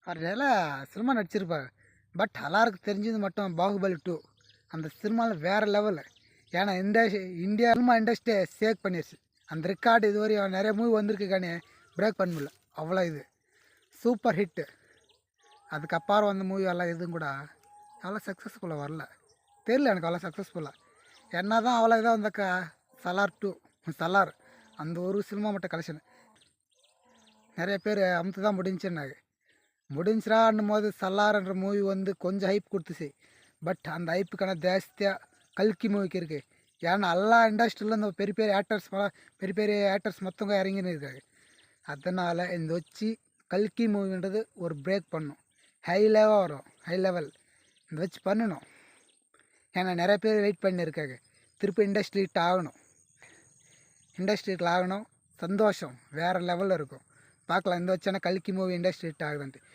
அவர் நல்லா சினிமா நடிச்சிருப்பார். பட் எல்லாருக்கும் தெரிஞ்சது மட்டும் பாகுபலி 2 அந்த சினிமாவில் வேறு லெவலு. ஏன்னா இந்தியா சினிமா இண்டஸ்ட்ரியை சேக் பண்ணிடுச்சு. அந்த ரெக்கார்டு இதுவரையும் நிறைய மூவி வந்திருக்கு காணி பிரேக் பண்ண முடியல. அவ்வளோ இது சூப்பர் ஹிட்டு. அதுக்கப்புறம் வந்த மூவி எல்லாம் எதுவும் கூட அவ்வளோ சக்ஸஸ்ஃபுல்லாக வரல. தெரியல எனக்கு அவ்வளோ சக்ஸஸ்ஃபுல்லாக. என்ன தான் அவ்வளோ இதாக வந்தாக்கா சலார் 2 சலார் அந்த ஒரு சினிமா மட்டும் கலெக்ஷன் நிறைய பேர் அமுத்து தான் முடிஞ்சுன்னாங்க. முடிஞ்சிடான்னும் போது சல்லார்ன்ற மூவி வந்து கொஞ்சம் ஹைப் கொடுத்துச்சு. பட் அந்த ஹைப்புக்கான ஜாஸ்தியாக கல்கி மூவிக்கு இருக்குது. ஏன்னா எல்லா இண்டஸ்ட்ரியிலும் இந்த பெரிய பெரிய ஆக்டர்ஸ் மொத்தங்க இறங்கின்னு இருக்காங்க. அதனால் இந்த வச்சு கல்கி மூவின்றது ஒரு பிரேக் பண்ணும். ஹை லெவல் இந்த வச்சு பண்ணணும். ஏன்னா நிறைய பேர் வெயிட் பண்ணியிருக்காங்க. திருப்பி இண்டஸ்ட்ரி ஹிட் ஆகணும். சந்தோஷம் வேறு லெவலில் இருக்கும். பார்க்கலாம் இந்த வச்சானா கல்கி மூவி இண்டஸ்ட்ரி ஹிட் ஆகுதுன்ட்டு.